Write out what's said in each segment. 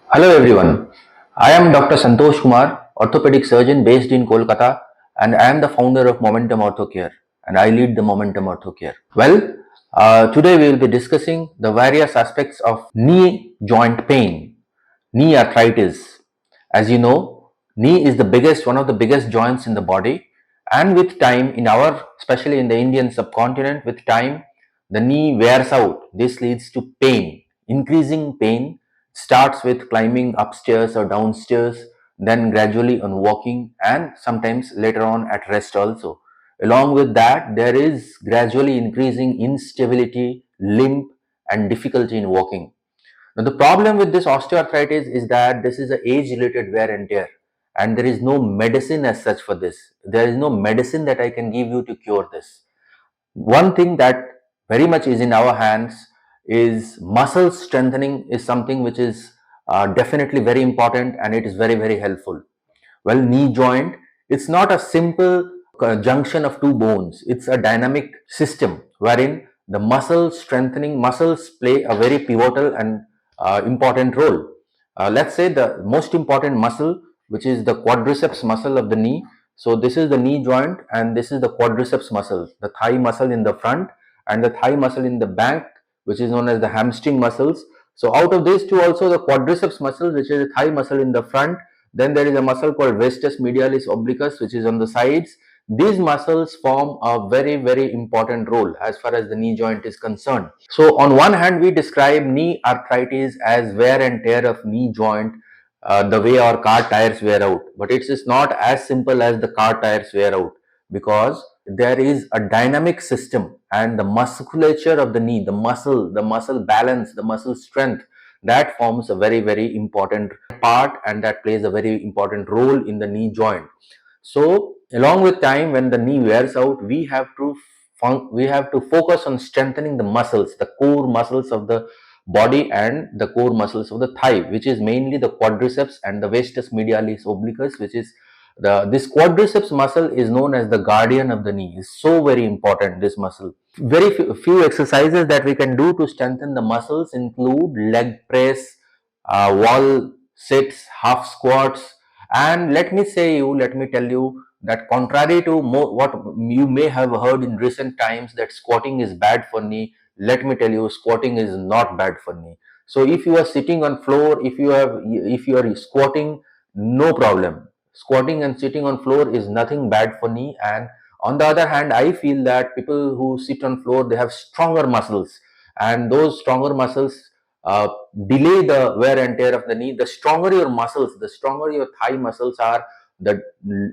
Hello everyone. I am Dr. Santosh Kumar, orthopedic surgeon based in Kolkata, and I am the founder of Momentum Orthocare, and I lead the Momentum Orthocare. Today we will be discussing the various aspects of knee joint pain, knee arthritis. As you know, knee is one of the biggest joints in the body, and with time, especially in the Indian subcontinent, with time, the knee wears out. This leads to pain, increasing pain starts with climbing upstairs or downstairs, then gradually on walking, and sometimes later on at rest also. Along with that, there is gradually increasing instability, limp, and difficulty in walking. Now, the problem with this osteoarthritis is that this is an age-related wear and tear, and there is no medicine as such for this. There is no medicine that I can give you to cure this. One thing that very much is in our hands is muscle strengthening is something which is definitely very important, and it is very helpful. Well, knee joint, it's not a simple junction of two bones. It's a dynamic system wherein the muscles play a very pivotal and important role. Let's say the most important muscle, which is the quadriceps muscle of the knee. So this is the knee joint, and this is the quadriceps muscle, the thigh muscle in the front and the thigh muscle in the back, which is known as the hamstring muscles. So out of these two, also the quadriceps muscle, which is the thigh muscle in the front, then there is a muscle called vastus medialis obliquus, which is on the sides. These muscles form a very important role as far as the knee joint is concerned. So on one hand, we describe knee arthritis as wear and tear of knee joint, the way our car tires wear out. But it is not as simple as the car tires wear out, because there is a dynamic system, and the musculature of the knee, the muscle balance, the muscle strength, that forms a very important part, and that plays a very important role in the knee joint. So along with time, when the knee wears out, we have to focus on strengthening the muscles, the core muscles of the body and the core muscles of the thigh, which is mainly the quadriceps and the vastus medialis obliquus, which is this quadriceps muscle is known as the guardian of the knee. Is so very important, this muscle. Very few exercises that we can do to strengthen the muscles include leg press, wall sits, half squats, and let me tell you that contrary to what you may have heard in recent times, that squatting is bad for knee. Let me tell you, squatting is not bad for knee. So if you are sitting on floor, if you are squatting, no problem. Squatting and sitting on floor is nothing bad for knee. And on the other hand, I feel that people who sit on floor, they have stronger muscles, and those stronger muscles uh, delay the wear and tear of the knee. The stronger your muscles, the stronger your thigh muscles are, the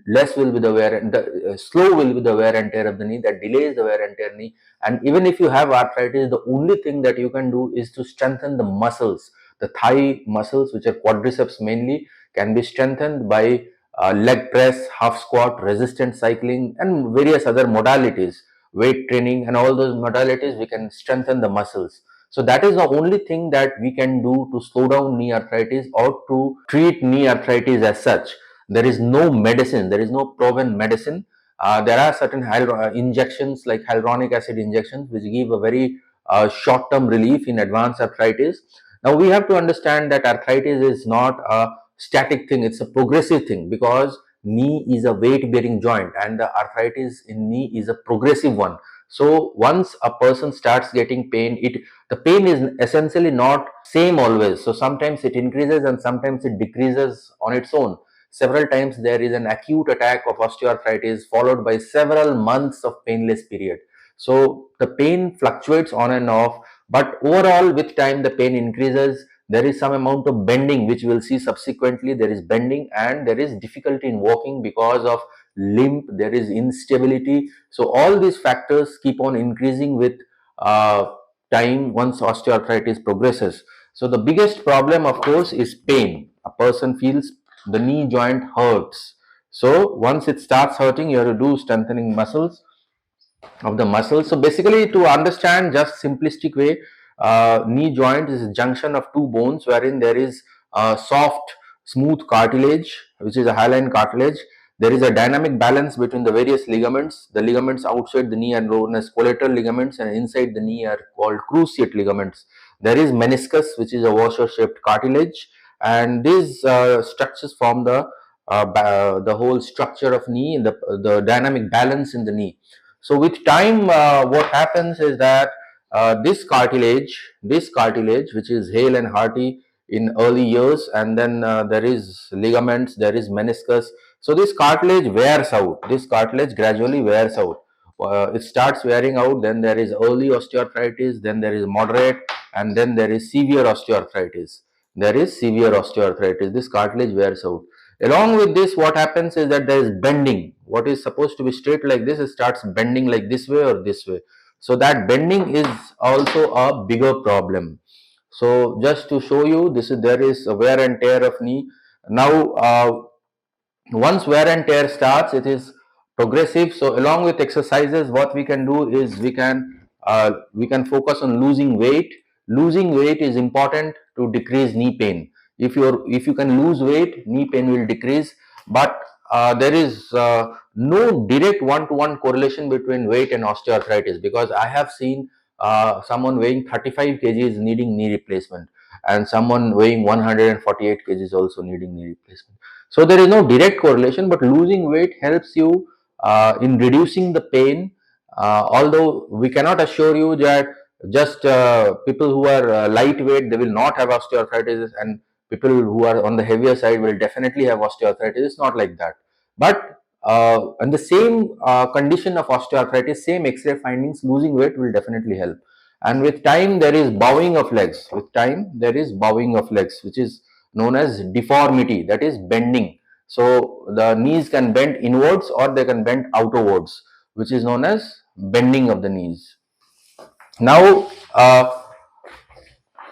less will be the wear and the slow will be the wear and tear of the knee. That delays the wear and tear knee. And even if you have arthritis, the only thing that you can do is to strengthen the muscles. The thigh muscles, which are quadriceps mainly, can be strengthened by leg press, half squat, resistance cycling, and various other modalities, weight training, and all those modalities. We can strengthen the muscles. So that is the only thing that we can do to slow down knee arthritis or to treat knee arthritis as such. There is no medicine, there is no proven medicine. There are certain injections like hyaluronic acid injections, which give a very short-term relief in advanced arthritis. Now we have to understand that arthritis is not a static thing, it's a progressive thing, because knee is a weight-bearing joint and the arthritis in knee is a progressive one. So once a person starts getting pain, the pain is essentially not same always. So sometimes it increases and sometimes it decreases on its own. Several times there is an acute attack of osteoarthritis followed by several months of painless period. So the pain fluctuates on and off, but overall with time the pain increases. There is some amount of bending, which we'll see subsequently. There is bending and there is difficulty in walking because of limp, there is instability. So all these factors keep on increasing with time once osteoarthritis progresses. So the biggest problem, of course, is pain. A person feels the knee joint hurts. So once it starts hurting, you have to do strengthening of the muscles. So basically, to understand just simplistic way, knee joint is a junction of two bones wherein there is a soft, smooth cartilage, which is a hyaline cartilage. There is a dynamic balance between the various ligaments. The ligaments outside the knee are known as collateral ligaments, and inside the knee are called cruciate ligaments. There is meniscus, which is a washer-shaped cartilage, and these structures form the whole structure of knee and the dynamic balance in the knee. So with time, what happens is that this cartilage, which is hale and hearty in early years, and then there is ligaments, there is meniscus. So this cartilage wears out. This cartilage gradually wears out. It starts wearing out. Then there is early osteoarthritis. Then there is moderate, and then there is severe osteoarthritis. There is severe osteoarthritis. This cartilage wears out. Along with this, what happens is that there is bending. What is supposed to be straight like this, it starts bending like this way or this way. So that bending is also a bigger problem. So just to show you, there is a wear and tear of knee. Now, once wear and tear starts, it is progressive. So along with exercises, what we can do is we can focus on losing weight. Losing weight is important to decrease knee pain. If you can lose weight, knee pain will decrease. But there is no direct one-to-one correlation between weight and osteoarthritis, because I have seen someone weighing 35 kgs needing knee replacement, and someone weighing 148 kgs also needing knee replacement. So there is no direct correlation, but losing weight helps you in reducing the pain. Although we cannot assure you that just people who are lightweight, they will not have osteoarthritis, and people who are on the heavier side will definitely have osteoarthritis. It's not like that. But in the same condition of osteoarthritis, same X-ray findings, losing weight will definitely help. And with time, there is bowing of legs. With time, there is bowing of legs, which is known as deformity, that is bending. So the knees can bend inwards or they can bend outwards, which is known as bending of the knees. Now,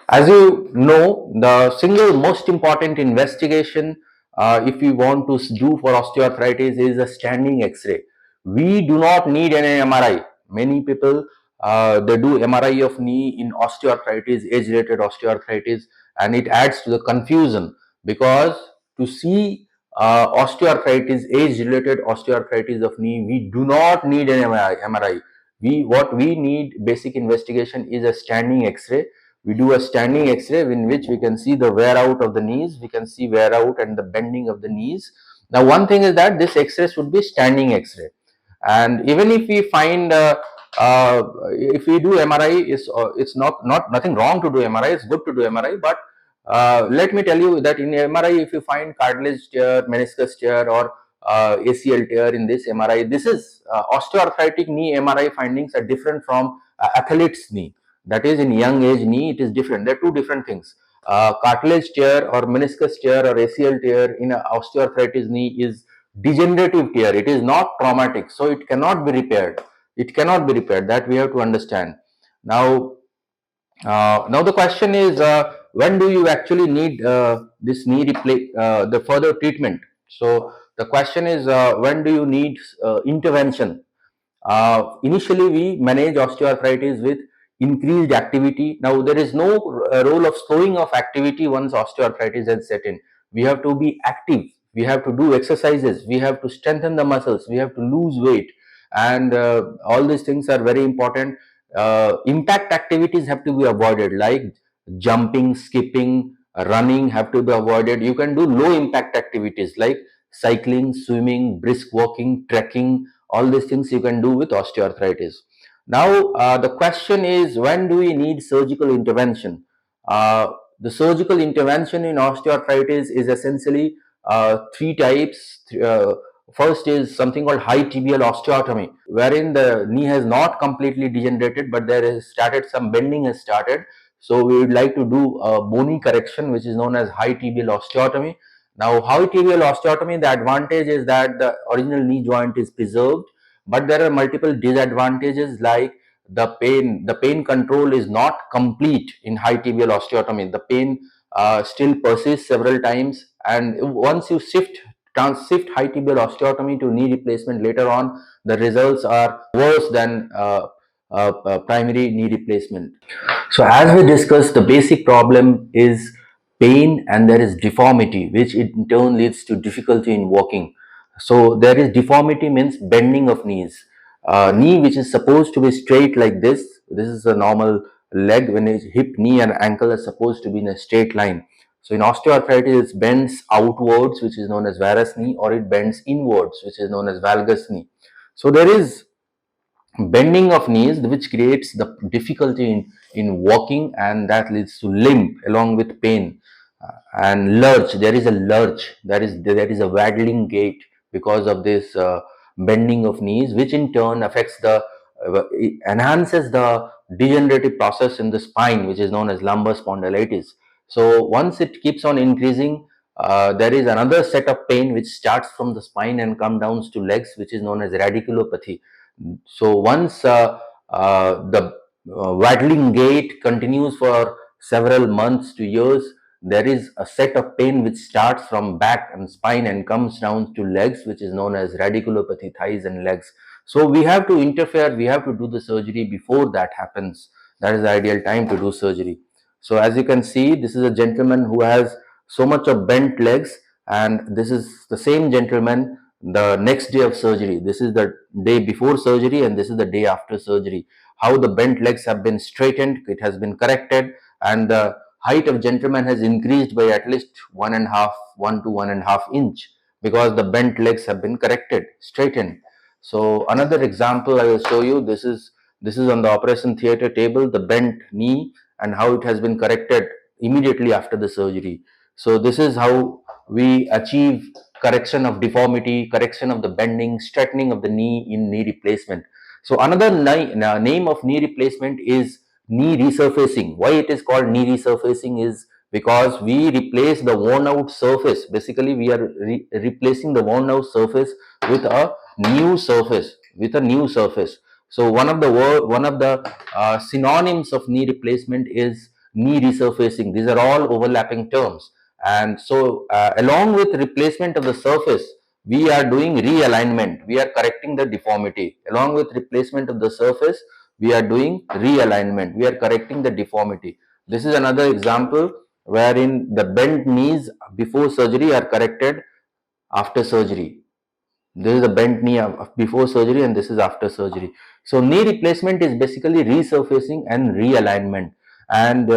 as you know, the single most important investigation if you want to do for osteoarthritis is a standing X-ray. We do not need an MRI. Many people they do MRI of knee in osteoarthritis, age-related osteoarthritis, and it adds to the confusion, because to see osteoarthritis, age-related osteoarthritis of knee, we do not need an MRI. What we need, basic investigation, is a standing X-ray. We do a standing X-ray in which we can see the wear out of the knees, we can see wear out and the bending of the knees. Now, one thing is that this X-ray should be standing X-ray, and even if we find if we do MRI, it's nothing wrong to do MRI. It's good to do MRI, but let me tell you that in MRI, if you find cartilage tear, meniscus tear, or ACL tear in this MRI, this is osteoarthritic knee MRI findings are different from athlete's knee. That is, in young age knee, it is different. They're two different things. Cartilage tear or meniscus tear or ACL tear in osteoarthritis knee is degenerative tear. It is not traumatic, so it cannot be repaired. It cannot be repaired. That we have to understand. Now, now the question is, when do you actually need this knee the further treatment? So the question is, when do you need intervention? Initially, we manage osteoarthritis with increased activity. Now, there is no role of slowing of activity once osteoarthritis has set in. We have to be active. We have to do exercises. We have to strengthen the muscles. We have to lose weight. And all these things are very important. Impact activities have to be avoided, like jumping, skipping, running have to be avoided. You can do low impact activities like cycling, swimming, brisk walking, trekking. All these things you can do with osteoarthritis. Now, the question is, when do we need surgical intervention? The surgical intervention in osteoarthritis is essentially three types. First is something called high tibial osteotomy, wherein the knee has not completely degenerated, but there has started some bending has started. So we would like to do a bony correction, which is known as high tibial osteotomy. Now, high tibial osteotomy, the advantage is that the original knee joint is preserved, but there are multiple disadvantages, like the pain control is not complete in high tibial osteotomy. The pain still persists several times, and once you shift high tibial osteotomy to knee replacement later on, the results are worse than primary knee replacement. So as we discussed, the basic problem is pain, and there is deformity, which in turn leads to difficulty in walking. So there is deformity, means bending of knees. Knee which is supposed to be straight like this is a normal leg. When it's hip, knee and ankle are supposed to be in a straight line. So in osteoarthritis, it bends outwards, which is known as varus knee, or it bends inwards, which is known as valgus knee. So there is bending of knees, which creates the difficulty in walking, and that leads to limp along with pain. And lurch, there is a lurch, there is a waggling gait because of this bending of knees, which in turn affects it enhances the degenerative process in the spine, which is known as lumbar spondylitis. So once it keeps on increasing, there is another set of pain which starts from the spine and come down to legs, which is known as radiculopathy. So once the waddling gait continues for several months to years, there is a set of pain which starts from back and spine and comes down to legs, which is known as radiculopathy, thighs and legs. So we have to interfere, we have to do the surgery before that happens. That is the ideal time to do surgery. So as you can see, this is a gentleman who has so much of bent legs, and this is the same gentleman the next day of surgery. This is the day before surgery and this is the day after surgery. How the bent legs have been straightened, it has been corrected, and the height of gentleman has increased by at least 1 to 1.5 inch, because the bent legs have been corrected, straightened. So another example I will show you. This is on the operation theater table, the bent knee and how it has been corrected immediately after the surgery. So this is how we achieve correction of deformity, correction of the bending, straightening of the knee in knee replacement. So another name of knee replacement is knee resurfacing. Why it is called knee resurfacing is because we replace the worn out surface. Basically, we are replacing the worn out surface with a new surface, So one of the synonyms of knee replacement is knee resurfacing. These are all overlapping terms. And so along with replacement of the surface, we are doing realignment. We are correcting the deformity. Along with replacement of the surface, we are doing realignment. We are correcting the deformity. This is another example wherein the bent knees before surgery are corrected after surgery. This is a bent knee before surgery and this is after surgery. So knee replacement is basically resurfacing and realignment. And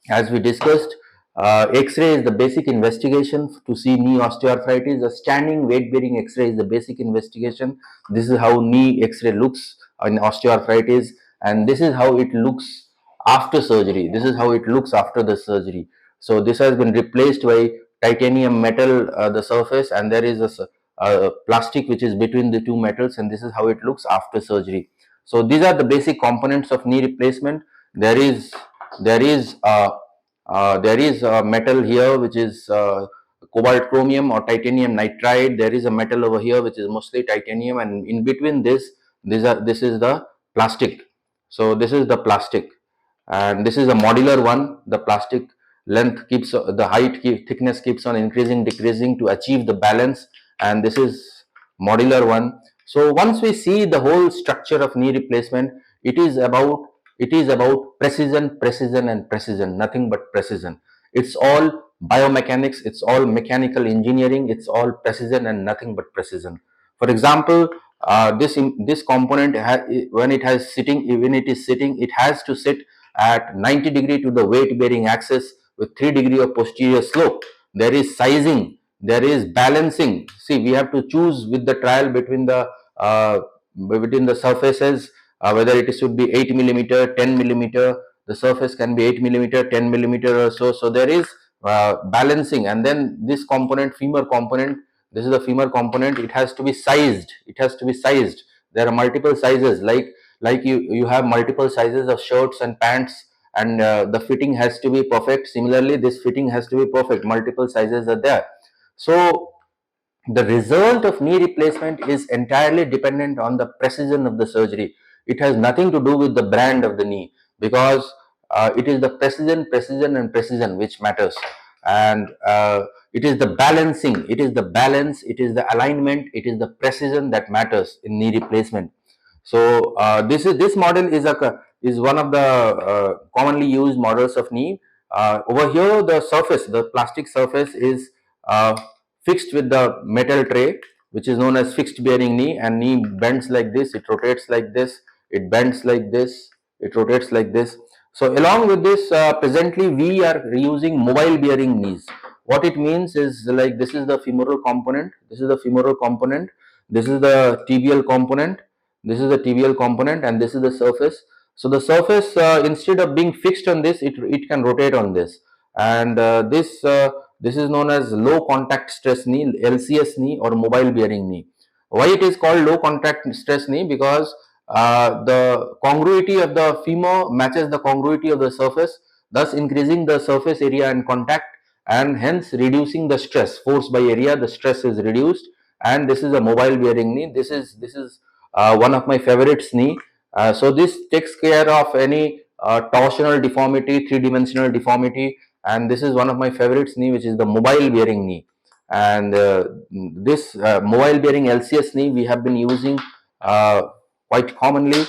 as we discussed, X-ray is the basic investigation to see knee osteoarthritis. A standing weight-bearing X-ray is the basic investigation. This is how knee X-ray looks in osteoarthritis, and this is how it looks after surgery. This is how it looks after the surgery. So this has been replaced by titanium metal, the surface, and there is a plastic which is between the two metals, and this is how it looks after surgery. So these are the basic components of knee replacement. There is a metal here which is cobalt chromium or titanium nitride. There is a metal over here which is mostly titanium, and in between this is the plastic. So this is the plastic, and this is a modular one. The plastic length keeps, the thickness keeps on increasing, decreasing to achieve the balance, and this is modular one. So once we see the whole structure of knee replacement, it is about precision and precision, nothing but precision. It's all biomechanics, it's all mechanical engineering, it's all precision and nothing but precision. For example, this component when it is sitting, it has to sit at 90 degree to the weight bearing axis with 3 degree of posterior slope. There is sizing, there is balancing. See, we have to choose with the trial between the surfaces, whether it should be 8 millimeter, 10 millimeter. The surface can be 8 millimeter, 10 millimeter or so. So there is balancing, and then this component, femur component, this is the femur component. It has to be sized. There are multiple sizes, like you have multiple sizes of shirts and pants, and the fitting has to be perfect. Similarly, this fitting has to be perfect. Multiple sizes are there. So the result of knee replacement is entirely dependent on the precision of the surgery. It has nothing to do with the brand of the knee, because it is the precision which matters. And it is the balancing, it is the balance, it is the alignment, it is the precision that matters in knee replacement. So this model is one of the commonly used models of knee. Over here, the plastic surface is fixed with the metal tray, which is known as fixed bearing knee, and knee bends like this, it rotates like this, it bends like this, it rotates like this. So along with this, presently we are using mobile bearing knees. What it means is, like, this is the femoral component, this is the femoral component, this is the tibial component, this is the tibial component, and this is the surface. So the surface, instead of being fixed on this, it can rotate on this, and this is known as low contact stress knee, LCS knee, or mobile bearing knee. Why it is called low contact stress knee? Because the congruity of the femur matches the congruity of the surface, thus increasing the surface area and contact, and hence reducing the stress. Force by area, the stress is reduced, and this is a mobile bearing knee. This is one of my favorites knee. So this takes care of any torsional deformity, three-dimensional deformity, and this is one of my favorites knee, which is the mobile bearing knee. And this mobile bearing LCS knee we have been using quite commonly.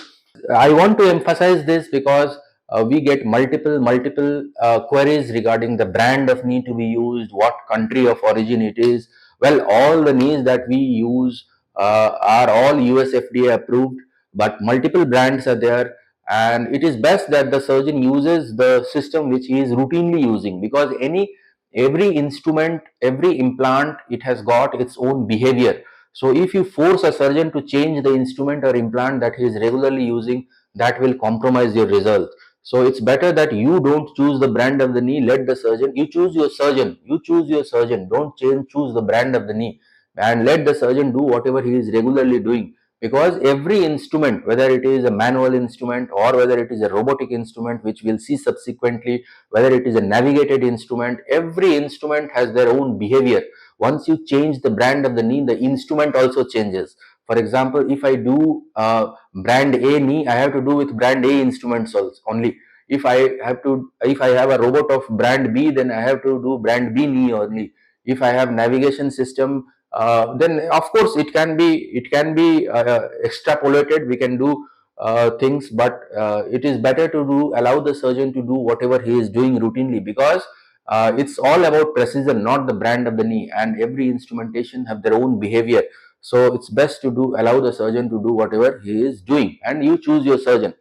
I want to emphasize this because we get multiple queries regarding the brand of knee to be used, what country of origin it is. Well, all the knees that we use are all US FDA approved, but multiple brands are there, and it is best that the surgeon uses the system which he is routinely using, because every instrument, every implant, it has got its own behavior. So if you force a surgeon to change the instrument or implant that he is regularly using, that will compromise your result. So it's better that you don't choose the brand of the knee. Let the surgeon, you choose your surgeon. You choose your surgeon. Don't choose the brand of the knee, and let the surgeon do whatever he is regularly doing. Because every instrument, whether it is a manual instrument or whether it is a robotic instrument, which we'll see subsequently, whether it is a navigated instrument, every instrument has their own behavior. Once you change the brand of the knee, the instrument also changes. For example, if I do brand A knee, I have to do with brand A instruments also only. If I have a robot of brand B, then I have to do brand B knee only. If I have navigation system, then of course it can be extrapolated. We can do things, but it is better to allow the surgeon to do whatever he is doing routinely, because it's all about precision, not the brand of the knee, and every instrumentation have their own behavior. So it's best to allow the surgeon to do whatever he is doing, and you choose your surgeon.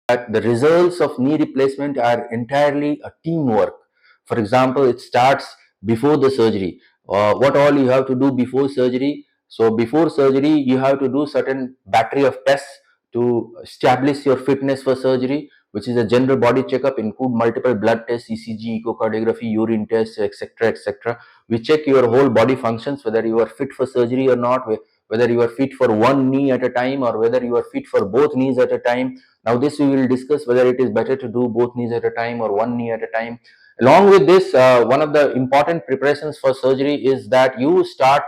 That the results of knee replacement are entirely a teamwork. For example, it starts before the surgery. What all you have to do before surgery? So before surgery, you have to do certain battery of tests to establish your fitness for surgery, which is a general body checkup, include multiple blood tests, ECG, echocardiography, urine tests, etc., etc. We check your whole body functions, whether you are fit for surgery or not, whether you are fit for one knee at a time or whether you are fit for both knees at a time. Now this we will discuss, whether it is better to do both knees at a time or one knee at a time. Along with this, one of the important preparations for surgery is that you start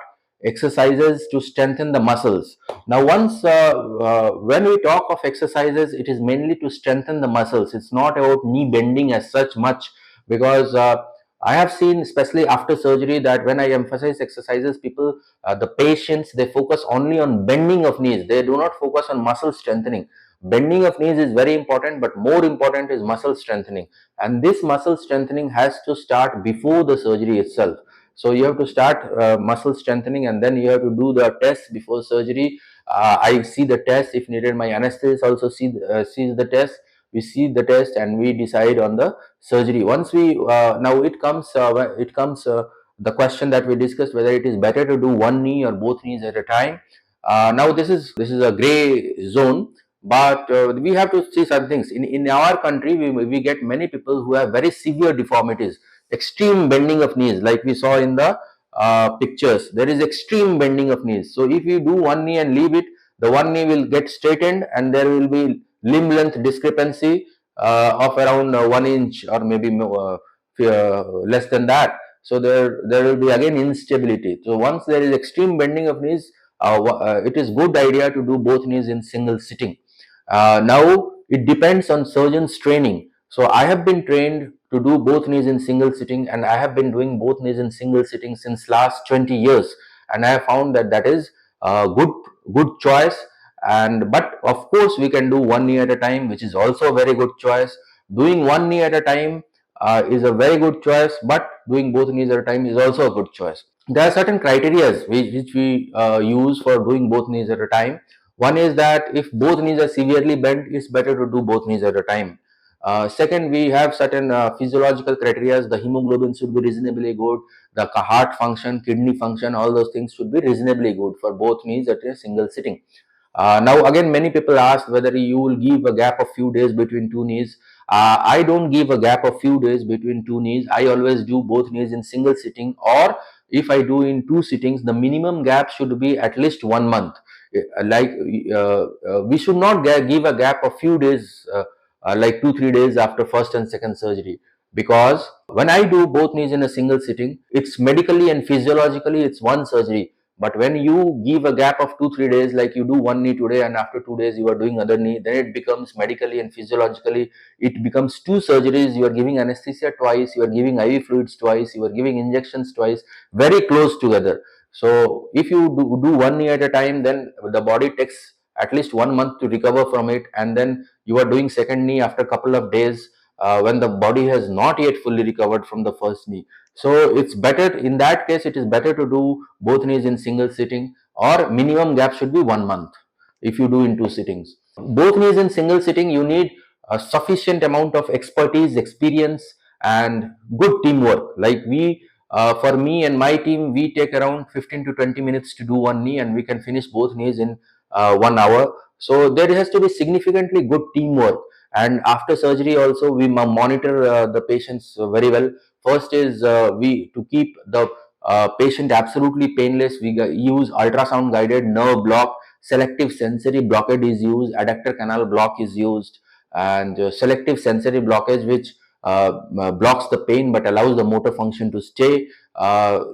exercises to strengthen the muscles. Now when we talk of exercises, it is mainly to strengthen the muscles. It's not about knee bending as such much, because I have seen, especially after surgery, that when I emphasize exercises, the patients, they focus only on bending of knees. They do not focus on muscle strengthening. Bending of knees is very important, but more important is muscle strengthening, and this muscle strengthening has to start before the surgery itself. So you have to start muscle strengthening, and then you have to do the test before surgery. I see the test if needed. My anesthetist also sees the test. We see the test and we decide on the surgery. Once we now it comes the question that we discussed, whether it is better to do one knee or both knees at a time. Now this is a gray zone, but we have to see some things. In our country, we get many people who have very severe deformities, extreme bending of knees, like we saw in the pictures. There is extreme bending of knees. So if you do one knee and leave it, the one knee will get straightened and there will be limb length discrepancy of around 1 inch or maybe less than that. So there will be again instability. So once there is extreme bending of knees, it is good idea to do both knees in single sitting. Now it depends on surgeon's training. So I have been trained to do both knees in single sitting, and I have been doing both knees in single sitting since last 20 years, and I have found that that is a good choice. And but of course we can do one knee at a time, which is also a very good choice. Doing one knee at a time is a very good choice, but doing both knees at a time is also a good choice. There are certain criteria which we use for doing both knees at a time. One is that if both knees are severely bent, it's better to do both knees at a time. Second, we have certain physiological criteria. The hemoglobin should be reasonably good. The heart function, kidney function, all those things should be reasonably good for both knees at a single sitting. Now again, many people ask whether you will give a gap of few days between two knees. I don't give a gap of few days between two knees. I always do both knees in single sitting, or if I do in two sittings, the minimum gap should be at least 1 month. Like we should not give a gap of few days, like 2-3 days after first and second surgery, because when I do both knees in a single sitting, it's medically and physiologically it's one surgery. But when you give a gap of 2-3 days, like you do one knee today and after 2 days you are doing other knee, then it becomes medically and physiologically, it becomes two surgeries. You are giving anesthesia twice, you are giving IV fluids twice, you are giving injections twice, very close together. So if you do one knee at a time, then the body takes at least 1 month to recover from it, and then you are doing second knee after a couple of days, when the body has not yet fully recovered from the first knee. So it's better, in that case it is better to do both knees in single sitting, or minimum gap should be 1 month if you do in two sittings. Both knees in single sitting, you need a sufficient amount of expertise, experience, and good teamwork. Like for me and my team, we take around 15 to 20 minutes to do one knee, and we can finish both knees in 1 hour. So there has to be significantly good teamwork. And after surgery also, we monitor the patients very well. First is we to keep the patient absolutely painless, we use ultrasound guided nerve block, selective sensory blockade is used, adductor canal block is used, and selective sensory blockage, which blocks the pain but allows the motor function to stay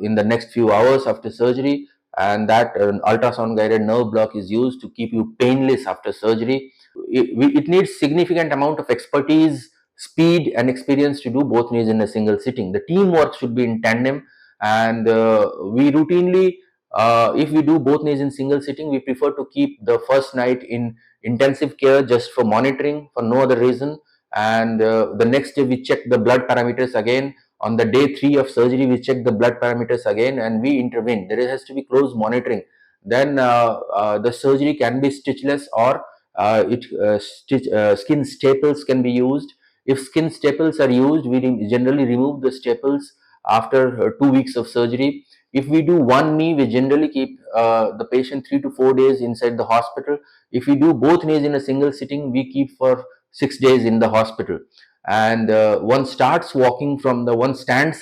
in the next few hours after surgery. And that ultrasound guided nerve block is used to keep you painless after surgery. It needs significant amount of expertise, speed, and experience to do both knees in a single sitting. The teamwork should be in tandem, and we routinely, if we do both knees in single sitting, we prefer to keep the first night in intensive care just for monitoring, for no other reason. And the next day we check the blood parameters again. On the day 3 of surgery, we check the blood parameters again and we intervene. There has to be close monitoring. Then the surgery can be stitchless, or skin staples can be used. If skin staples are used, we generally remove the staples after 2 weeks of surgery. If we do one knee, we generally keep the patient 3 to 4 days inside the hospital. If we do both knees in a single sitting, we keep for 6 days in the hospital. And one stands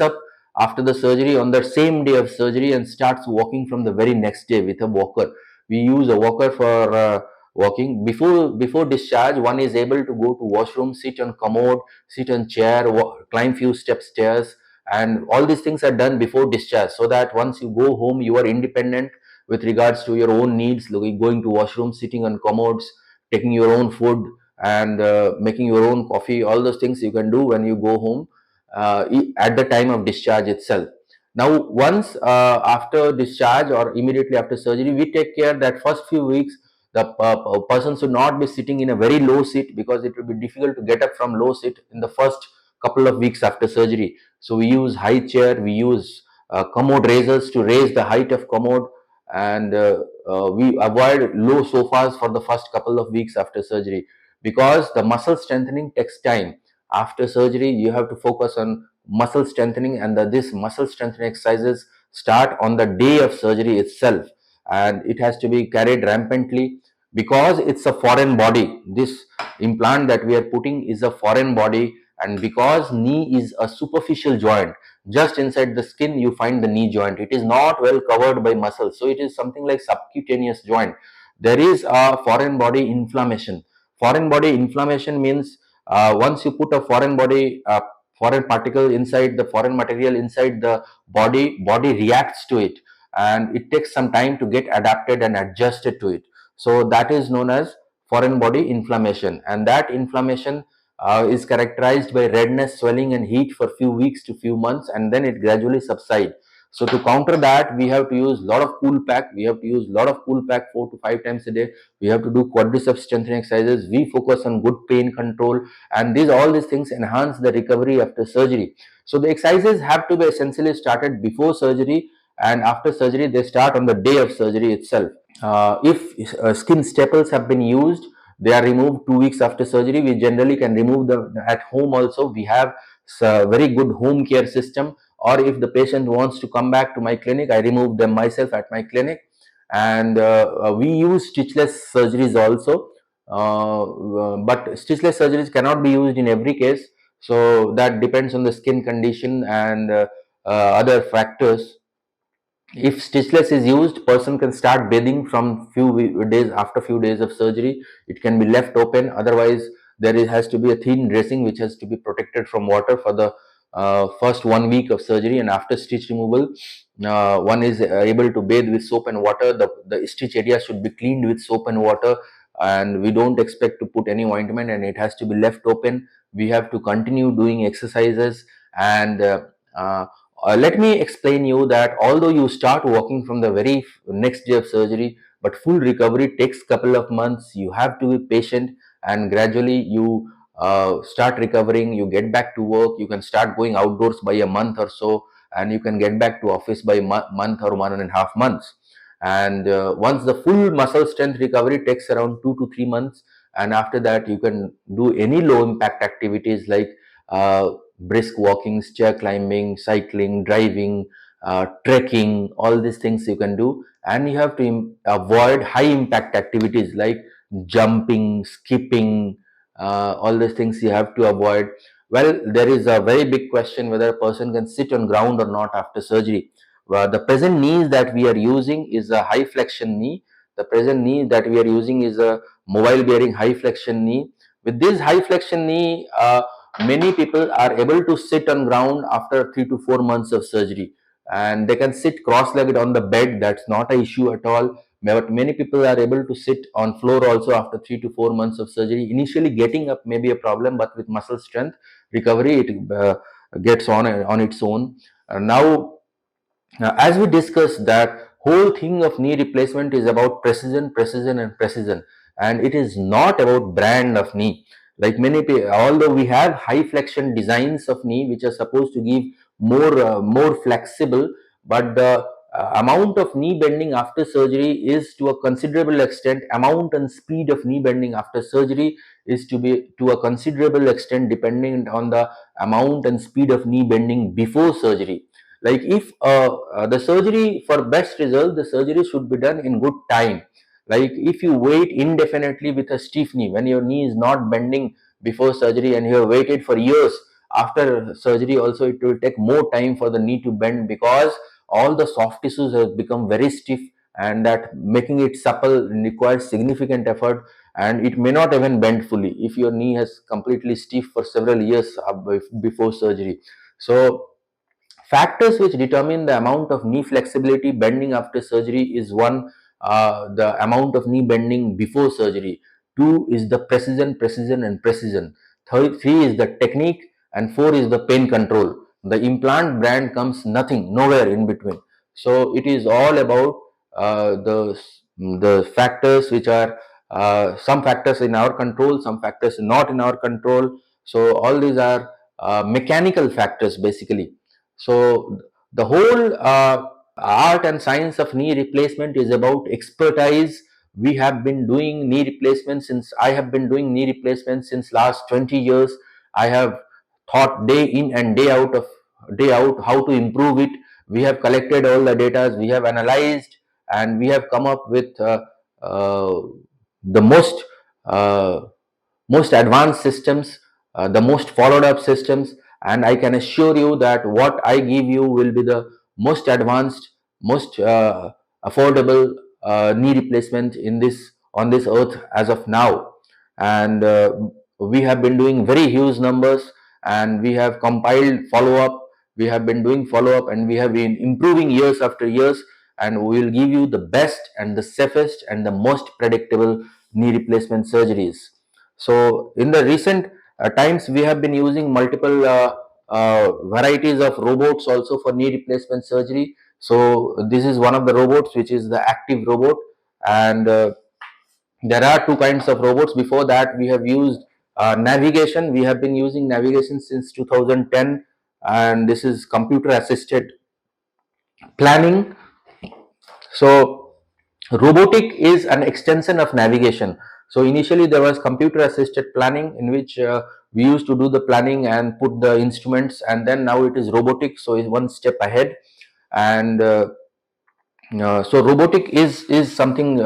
up after the surgery on the same day of surgery and starts walking from the very next day with a walker. We use a walker for walking. Before discharge, one is able to go to washroom, sit on commode, sit on chair, climb few steps stairs, and all these things are done before discharge, so that once you go home, you are independent with regards to your own needs, like going to washroom, sitting on commodes, taking your own food, and making your own coffee. All those things you can do when you go home at the time of discharge itself. Now once after discharge or immediately after surgery, we take care that first few weeks the person should not be sitting in a very low seat, because it will be difficult to get up from low seat in the first couple of weeks after surgery. So we use high chair, we use commode raisers to raise the height of commode, and we avoid low sofas for the first couple of weeks after surgery, because the muscle strengthening takes time. After surgery, you have to focus on muscle strengthening, and this muscle strengthening exercises start on the day of surgery itself, and it has to be carried rampantly, because it's a foreign body. This implant that we are putting is a foreign body, and because knee is a superficial joint, just inside the skin you find the knee joint. It is not well covered by muscles, so it is something like subcutaneous joint. There is a foreign body inflammation. Foreign body inflammation means once you put a foreign particle inside the foreign material inside the body reacts to it, and it takes some time to get adapted and adjusted to it. So that is known as foreign body inflammation, and that inflammation is characterized by redness, swelling, and heat for few weeks to few months, and then it gradually subsides. So to counter that, we have to use a lot of cool pack. We have to use a lot of cool pack 4 to 5 times a day. We have to do quadriceps strengthening exercises. We focus on good pain control, and all these things enhance the recovery after surgery. So the exercises have to be essentially started before surgery, and after surgery they start on the day of surgery itself. If skin staples have been used, they are removed 2 weeks after surgery. We generally can remove them at home also. We have a very good home care system. Or if the patient wants to come back to my clinic, I remove them myself at my clinic. And we use stitchless surgeries also. But stitchless surgeries cannot be used in every case. So that depends on the skin condition and other factors. If stitchless is used, person can start bathing from days after few days of surgery. It can be left open. Otherwise, has to be a thin dressing which has to be protected from water for the first 1 week of surgery. And after stitch removal, one is able to bathe with soap and water. The stitch area should be cleaned with soap and water, and we don't expect to put any ointment, and it has to be left open. We have to continue doing exercises. And let me explain you that although you start walking from the very next day of surgery, but full recovery takes couple of months. You have to be patient, and gradually you start recovering. You get back to work. You can start going outdoors by a month or so, and you can get back to office by month or 1.5 months. And once the full muscle strength recovery takes around 2 to 3 months, and after that you can do any low impact activities like brisk walking, stair climbing, cycling, driving, trekking. All these things you can do. And you have to avoid high impact activities like jumping, skipping. All these things you have to avoid. Well, there is a very big question whether a person can sit on ground or not after surgery. The present knees that we are using is a high flexion knee. The present knee that we are using is a mobile bearing high flexion knee. With this high flexion knee, many people are able to sit on ground after 3 to 4 months of surgery, and they can sit cross-legged on the bed. That's not an issue at all. But many people are able to sit on floor also after 3 to 4 months of surgery. Initially getting up may be a problem, but with muscle strength recovery, it gets on its own. Now, as we discussed, that whole thing of knee replacement is about precision, precision, and precision, and it is not about brand of knee. Like many people, although we have high flexion designs of knee which are supposed to give more flexible, but the amount of knee bending after surgery is to a considerable extent. Amount and speed of knee bending after surgery is to be to a considerable extent depending on the amount and speed of knee bending before surgery. Like if the surgery, for best result, the surgery should be done in good time. Like if you wait indefinitely with a stiff knee, when your knee is not bending before surgery and you have waited for years after surgery also, it will take more time for the knee to bend, because all the soft tissues have become very stiff, and that making it supple requires significant effort, and it may not even bend fully if your knee has completely stiff for several years before surgery. So factors which determine the amount of knee flexibility bending after surgery is one, the amount of knee bending before surgery. Two is the precision, precision, and precision. Three is the technique, and four is the pain control. The implant brand comes nothing, nowhere in between. So it is all about the factors which are some factors in our control, some factors not in our control. So all these are mechanical factors basically. So the whole art and science of knee replacement is about expertise. We have been doing knee replacement since I have been doing knee replacement since last 20 years. I have thought day in and day out how to improve it. We have collected all the data, we have analyzed, and we have come up with uh, the uh, most advanced systems, the most followed up systems, and I can assure you that what I give you will be the most advanced, most affordable knee replacement in this on this earth as of now. And we have been doing very huge numbers, and we have compiled follow up. We have been doing follow up, and we have been improving years after years, and we will give you the best and the safest and the most predictable knee replacement surgeries. So in the recent times, we have been using multiple varieties of robots also for knee replacement surgery. So this is one of the robots, which is the active robot, and there are two kinds of robots. Before that, we have used navigation. We have been using navigation since 2010, and this is computer assisted planning. So Robotic is an extension of navigation. So initially there was computer assisted planning, in which we used to do the planning and put the instruments, and then now it is robotic, so it's one step ahead. And so robotic is something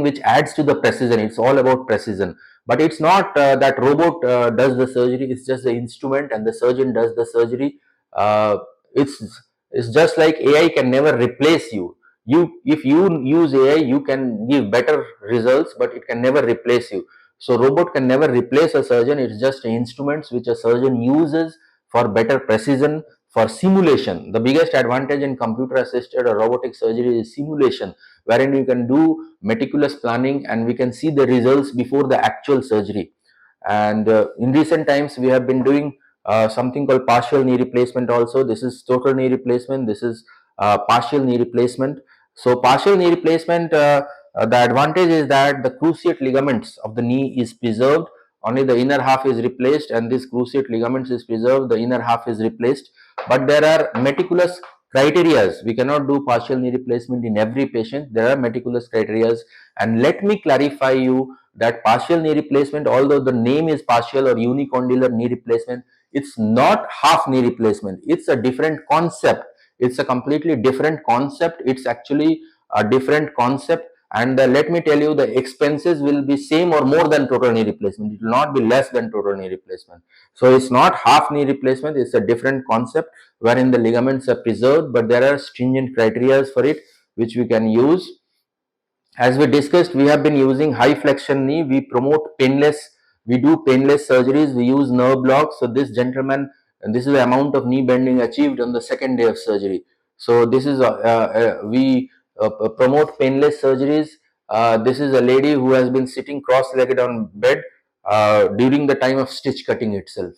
which adds to the precision. It's all about precision, but it's not that robot does the surgery. It's just the instrument, and the surgeon does the surgery. uh, it's it's just like AI can never replace you. If you use AI, you can give better results, but it can never replace you. So robot can never replace a surgeon. It's just instruments which a surgeon uses for better precision, for simulation. The biggest advantage in computer assisted or robotic surgery is simulation, wherein you can do meticulous planning and we can see the results before the actual surgery. And in recent times we have been doing something called partial knee replacement also. This is total knee replacement, this is partial knee replacement. So partial knee replacement, the advantage is that the cruciate ligaments of the knee is preserved. Only the inner half is replaced, and this cruciate ligaments is preserved, the inner half is replaced. But there are meticulous criterias. We cannot do partial knee replacement in every patient. There are meticulous criterias. And let me clarify you that partial knee replacement, although the name is partial or unicondylar knee replacement, it's not half knee replacement. It's a different concept. It's a completely different concept. It's actually a different concept. And let me tell you, the expenses will be same or more than total knee replacement. It will not be less than total knee replacement. So it's not half knee replacement. It's a different concept wherein the ligaments are preserved, but there are stringent criteria for it which we can use. As we discussed, we have been using high flexion knee. We promote painless. We do painless surgeries. We use nerve blocks. So this gentleman, and this is the amount of knee bending achieved on the second day of surgery. So this is we promote painless surgeries. This is a lady who has been sitting cross-legged on bed during the time of stitch cutting itself.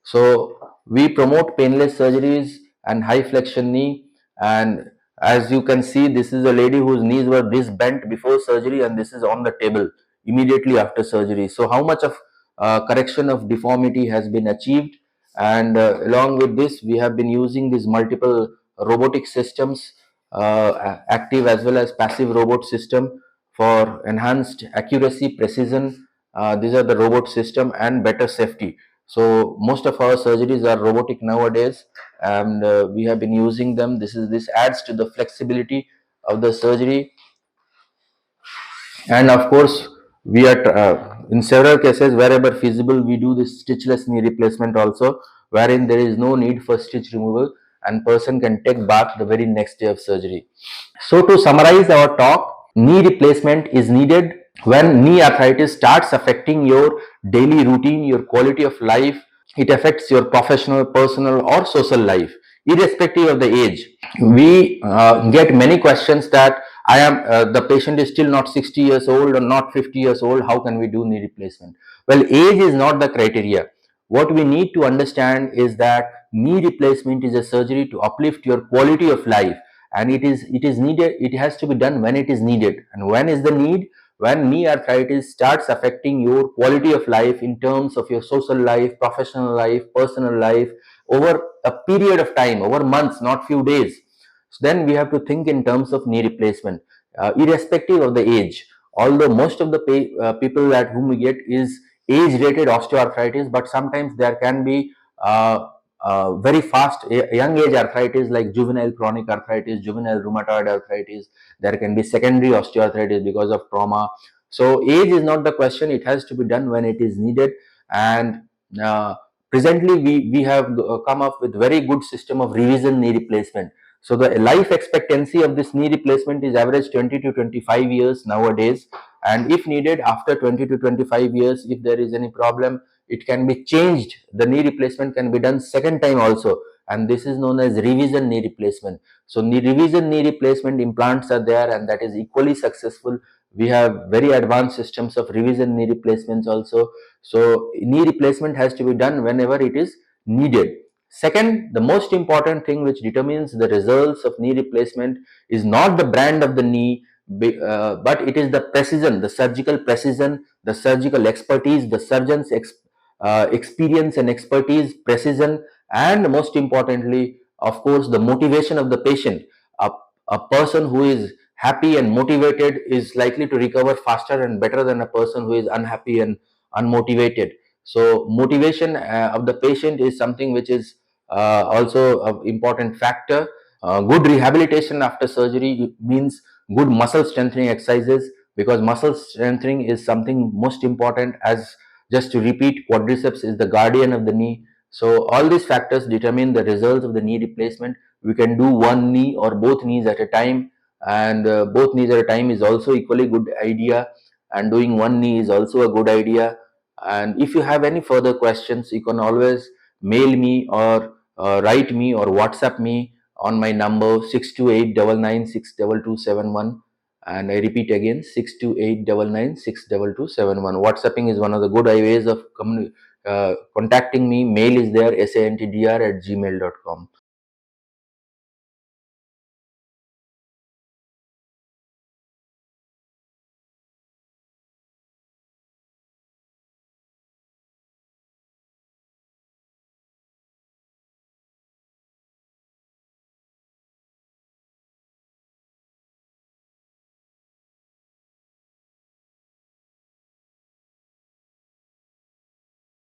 So we promote painless surgeries and high flexion knee. And as you can see, this is a lady whose knees were this bent before surgery, and this is on the table immediately after surgery. So how much of correction of deformity has been achieved? And along with this, we have been using these multiple robotic systems, active as well as passive robot system, for enhanced accuracy, precision. These are the robot system and better safety. So most of our surgeries are robotic nowadays, and we have been using them. This adds to the flexibility of the surgery. And of course, we are in several cases, wherever feasible, we do this stitchless knee replacement also, wherein there is no need for stitch removal and person can take bath the very next day of surgery. So to summarize our talk, knee replacement is needed when knee arthritis starts affecting your daily routine, your quality of life. It affects your professional, personal, or social life, irrespective of the age. We get many questions that the patient is still not 60 years old or not 50 years old. How can we do knee replacement? Well, age is not the criteria. What we need to understand is that knee replacement is a surgery to uplift your quality of life, and it is needed. It has to be done when it is needed. And when is the need? When knee arthritis starts affecting your quality of life in terms of your social life, professional life, personal life, over a period of time, over months, not few days. So then we have to think in terms of knee replacement, irrespective of the age. Although most of the people at whom we get is age-rated osteoarthritis, but sometimes there can be very fast young age arthritis like juvenile chronic arthritis, juvenile rheumatoid arthritis. There can be secondary osteoarthritis because of trauma. So age is not the question. It has to be done when it is needed. And uh, presently we have come up with very good system of revision knee replacement. So the life expectancy of this knee replacement is average 20 to 25 years nowadays. And if needed, after 20 to 25 years, if there is any problem, it can be changed. The knee replacement can be done second time also, and this is known as revision knee replacement. So revision knee replacement implants are there, and that is equally successful. We have very advanced systems of revision knee replacements also. So knee replacement has to be done whenever it is needed. Second, the most important thing which determines the results of knee replacement is not the brand of the knee, but it is the precision, the surgical precision, the surgical expertise, the surgeon's experience and expertise, precision, and most importantly, of course, the motivation of the patient. A, a person who is happy and motivated is likely to recover faster and better than a person who is unhappy and unmotivated. So motivation of the patient is something which is also an important factor. Good rehabilitation after surgery means good muscle strengthening exercises, because muscle strengthening is something most important. As just to repeat, quadriceps is the guardian of the knee. So all these factors determine the results of the knee replacement. We can do one knee or both knees at a time, and both knees at a time is also equally good idea, and doing one knee is also a good idea. And if you have any further questions, you can always mail me or write me or WhatsApp me on my number 62899962271. And I repeat again, 62899962271. WhatsApping is one of the good ways of contacting me. Mail is there, santdr@gmail.com.